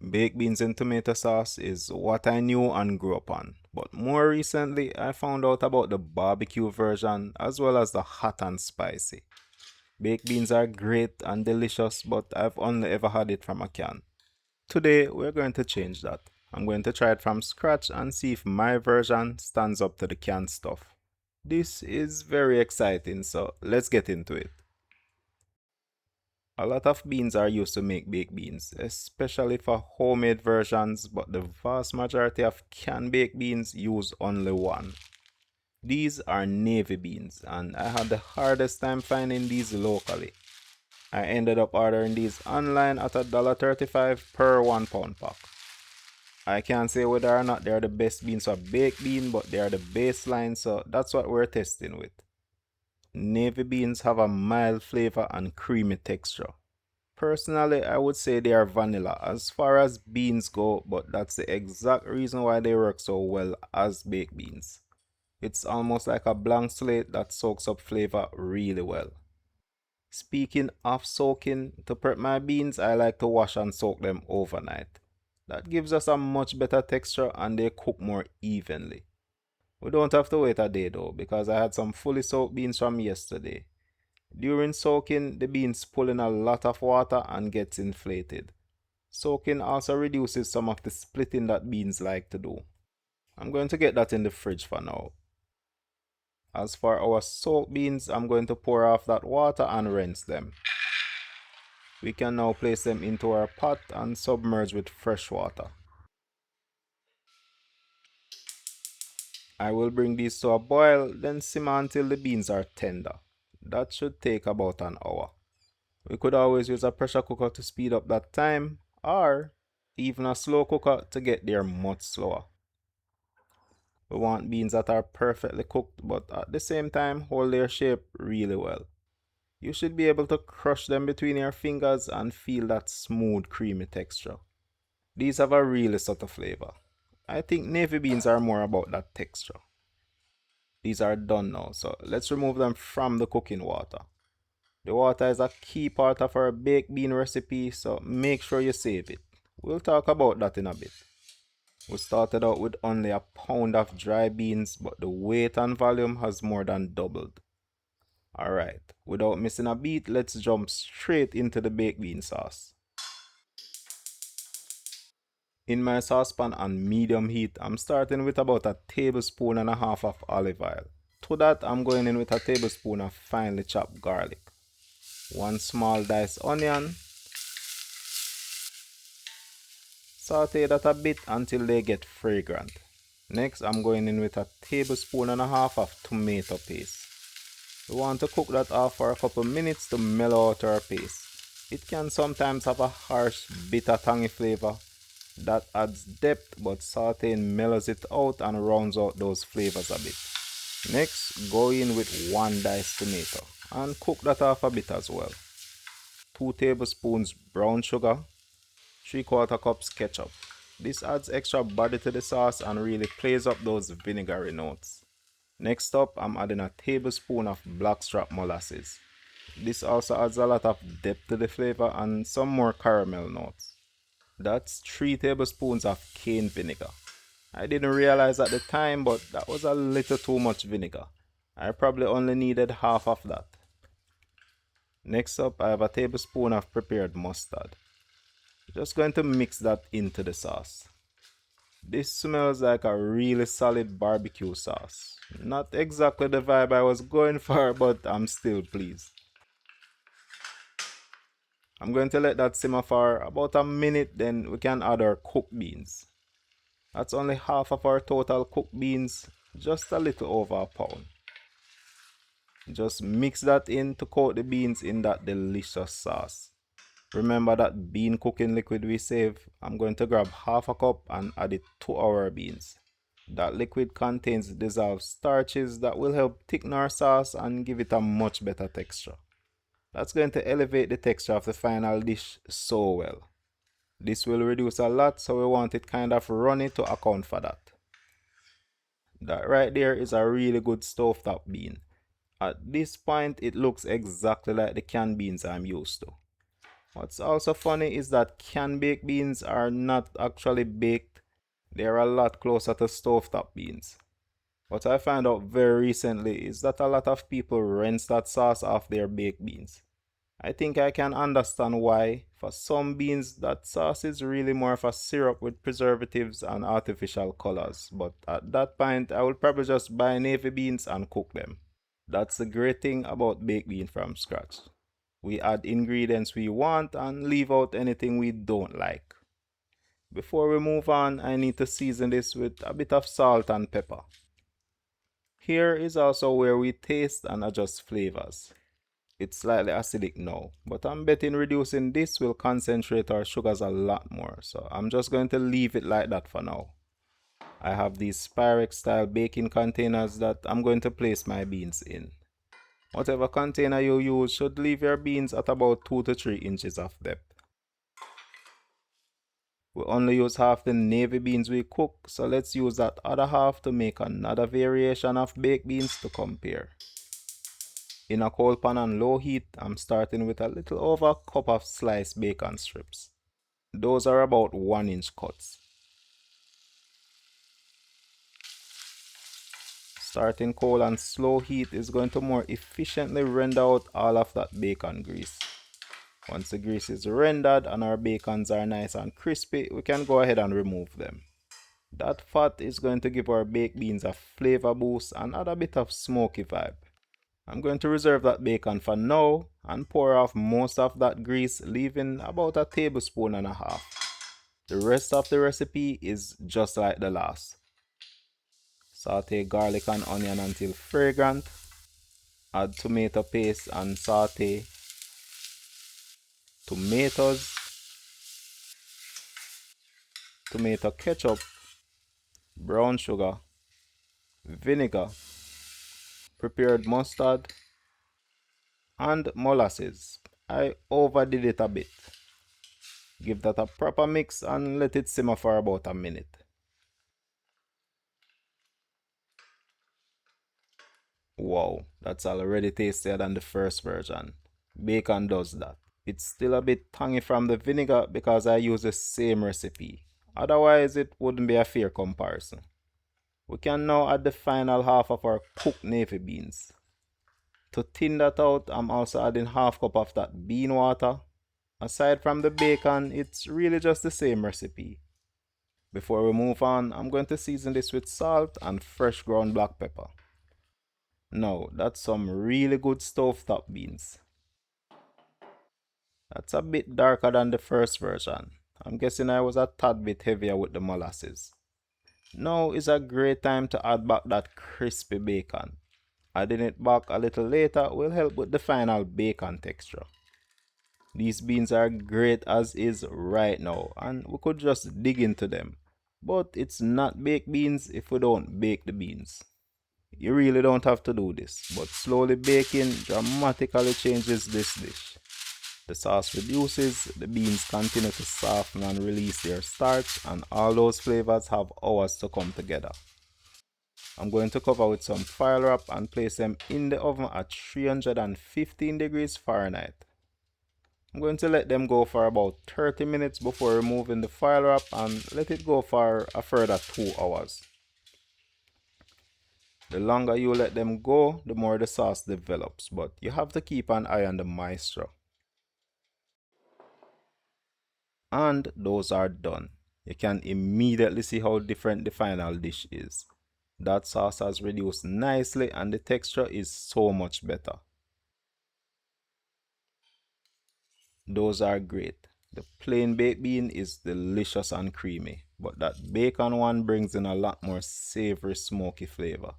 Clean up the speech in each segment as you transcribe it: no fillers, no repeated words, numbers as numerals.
Baked beans and tomato sauce is what I knew and grew up on, but more recently I found out about the barbecue version as well as the hot and spicy. Baked beans are great and delicious, but I've only ever had it from a can. Today we're going to change that. I'm going to try it from scratch and see if my version stands up to the canned stuff. This is very exciting, so let's get into it. A lot of beans are used to make baked beans, especially for homemade versions, but the vast majority of canned baked beans use only one. These are navy beans, and I had the hardest time finding these locally. I ended up ordering these online at $1.35 per 1 pound pack. I can't say whether or not they're the best beans for baked bean, but they are the baseline, so that's what we're testing with. Navy beans have a mild flavor and creamy texture. Personally, I would say they are vanilla as far as beans go, but that's the exact reason why they work so well as baked beans. It's almost like a blank slate that soaks up flavor really well. Speaking of soaking, to prep my beans, I like to wash and soak them overnight. That gives us a much better texture and they cook more evenly. We don't have to wait a day though, because I had some fully soaked beans from yesterday. During soaking, the beans pull in a lot of water and gets inflated. Soaking also reduces some of the splitting that beans like to do. I'm going to get that in the fridge for now. As for our soaked beans, I'm going to pour off that water and rinse them. We can now place them into our pot and submerge with fresh water. I will bring these to a boil, then simmer until the beans are tender. That should take about an hour. We could always use a pressure cooker to speed up that time, or even a slow cooker to get there much slower. We want beans that are perfectly cooked but at the same time hold their shape really well. You should be able to crush them between your fingers and feel that smooth creamy texture. These have a really subtle flavor. I think navy beans are more about that texture. These are done now, so let's remove them from the cooking water. The water is a key part of our baked bean recipe, so make sure you save it. We'll talk about that in a bit. We started out with only a pound of dry beans, but the weight and volume has more than doubled. Alright, without missing a beat, let's jump straight into the baked bean sauce. In my saucepan on medium heat, I'm starting with about a tablespoon and a half of olive oil. To that, I'm going in with a tablespoon of finely chopped garlic, one small diced onion. Saute that a bit until they get fragrant. Next, I'm going in with a tablespoon and a half of tomato paste. We want to cook that off for a couple minutes to mellow out our paste. It can sometimes have a harsh, bitter, tangy flavor that adds depth, but sauteing mellows it out and rounds out those flavors a bit. Next, go in with one diced tomato and cook that off a bit as well. 2 tablespoons brown sugar, 3/4 cups ketchup. This adds extra body to the sauce and really plays up those vinegary notes. Next up, I'm adding a tablespoon of blackstrap molasses. This also adds a lot of depth to the flavor and some more caramel notes. That's 3 tablespoons of cane vinegar. I didn't realize at the time, but that was a little too much vinegar. I probably only needed half of that. Next up, I have a tablespoon of prepared mustard. Just going to mix that into the sauce. This smells like a really solid barbecue sauce. Not exactly the vibe I was going for, but I'm still pleased. I'm going to let that simmer for about a minute, then we can add our cooked beans. That's only half of our total cooked beans, just a little over a pound. Just mix that in to coat the beans in that delicious sauce. Remember that bean cooking liquid we saved? I'm going to grab half a cup and add it to our beans. That liquid contains dissolved starches that will help thicken our sauce and give it a much better texture. That's going to elevate the texture of the final dish so well. This will reduce a lot, so we want it kind of runny to account for that. That right there is a really good stovetop bean. At this point, it looks exactly like the canned beans I'm used to. What's also funny is that canned baked beans are not actually baked, they are a lot closer to stovetop beans. What I found out very recently is that a lot of people rinse that sauce off their baked beans. I think I can understand why. For some beans, that sauce is really more of a syrup with preservatives and artificial colors. But at that point, I would probably just buy navy beans and cook them. That's the great thing about baked bean from scratch. We add ingredients we want and leave out anything we don't like. Before we move on, I need to season this with a bit of salt and pepper. Here is also where we taste and adjust flavors. It's slightly acidic now, but I'm betting reducing this will concentrate our sugars a lot more, so I'm just going to leave it like that for now. I have these Pyrex style baking containers that I'm going to place my beans in. Whatever container you use should leave your beans at about 2 to 3 inches of depth. We only use half the navy beans we cook, so let's use that other half to make another variation of baked beans to compare. In a cold pan on low heat, I'm starting with a little over a cup of sliced bacon strips. Those are about 1-inch cuts. Starting cold and slow heat is going to more efficiently render out all of that bacon grease. Once the grease is rendered and our bacons are nice and crispy, we can go ahead and remove them. That fat is going to give our baked beans a flavor boost and add a bit of smoky vibe. I'm going to reserve that bacon for now and pour off most of that grease, leaving about a tablespoon and a half. The rest of the recipe is just like the last. Saute garlic and onion until fragrant. Add tomato paste and saute tomatoes, tomato ketchup, brown sugar, vinegar, prepared mustard, and molasses. I overdid it a bit. Give that a proper mix and let it simmer for about a minute. Wow, that's already tastier than the first version. Bacon does that. It's still a bit tangy from the vinegar because I use the same recipe. Otherwise, it wouldn't be a fair comparison. We can now add the final half of our cooked navy beans. To thin that out, I'm also adding half cup of that bean water. Aside from the bacon, it's really just the same recipe. Before we move on, I'm going to season this with salt and fresh ground black pepper. Now, that's some really good stovetop beans. That's a bit darker than the first version. I'm guessing I was a tad bit heavier with the molasses. Now is a great time to add back that crispy bacon. Adding it back a little later will help with the final bacon texture. These beans are great as is right now and we could just dig into them. But it's not baked beans if we don't bake the beans. You really don't have to do this, but slowly baking dramatically changes this dish. The sauce reduces, the beans continue to soften and release their starch, and all those flavors have hours to come together. I'm going to cover with some foil wrap and place them in the oven at 315 degrees Fahrenheit. I'm going to let them go for about 30 minutes before removing the foil wrap and let it go for a further 2 hours. The longer you let them go, the more the sauce develops, but you have to keep an eye on the moisture. And those are done. You can immediately see how different the final dish is. That sauce has reduced nicely and the texture is so much better. Those are great. The plain baked bean is delicious and creamy, but that bacon one brings in a lot more savory smoky flavor.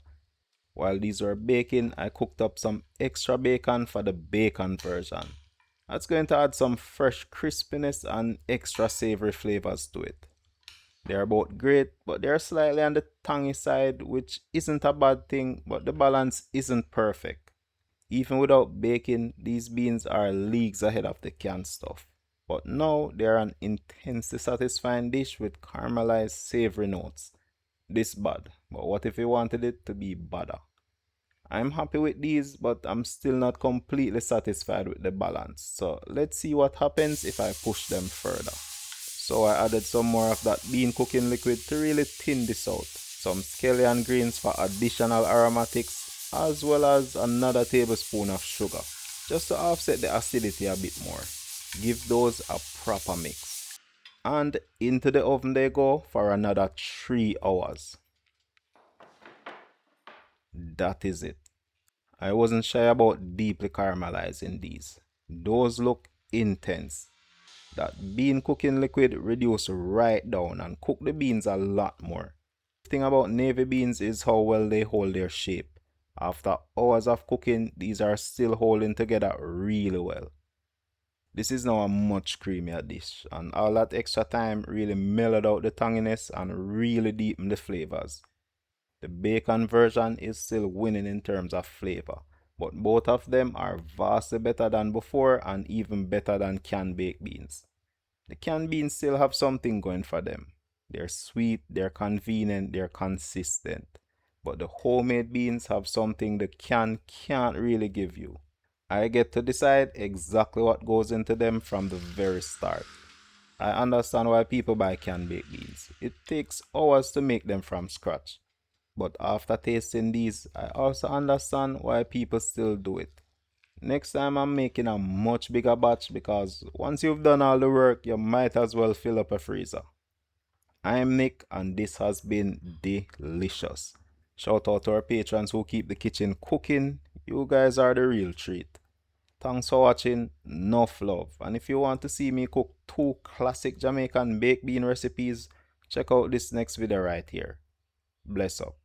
While these were baking, I cooked up some extra bacon for the bacon version. That's going to add some fresh crispiness and extra savory flavors to it. They're both great, but they're slightly on the tangy side, which isn't a bad thing, but the balance isn't perfect. Even without baking, these beans are leagues ahead of the canned stuff. But now they're an intensely satisfying dish with caramelized savory notes. This bad, but what if you wanted it to be badder? I'm happy with these, but I'm still not completely satisfied with the balance. So let's see what happens if I push them further. So I added some more of that bean cooking liquid to really thin this out. Some scallion greens for additional aromatics, as well as another tablespoon of sugar, just to offset the acidity a bit more. Give those a proper mix. And into the oven they go for another 3 hours. That is it. I wasn't shy about deeply caramelizing these. Those look intense. That bean cooking liquid reduced right down and cook the beans a lot more. The thing about navy beans is how well they hold their shape. After hours of cooking, these are still holding together really well. This is now a much creamier dish, and all that extra time really mellowed out the tanginess and really deepened the flavors. The bacon version is still winning in terms of flavor, but both of them are vastly better than before and even better than canned baked beans. The canned beans still have something going for them. They're sweet, they're convenient, they're consistent. But the homemade beans have something the can can't really give you. I get to decide exactly what goes into them from the very start. I understand why people buy canned baked beans. It takes hours to make them from scratch. But after tasting these, I also understand why people still do it. Next time I'm making a much bigger batch because once you've done all the work, you might as well fill up a freezer. I'm Nick and this has been delicious. Shout out to our patrons who keep the kitchen cooking. You guys are the real treat. Thanks for watching. Enough love. And if you want to see me cook 2 classic Jamaican baked bean recipes, check out this next video right here. Bless up.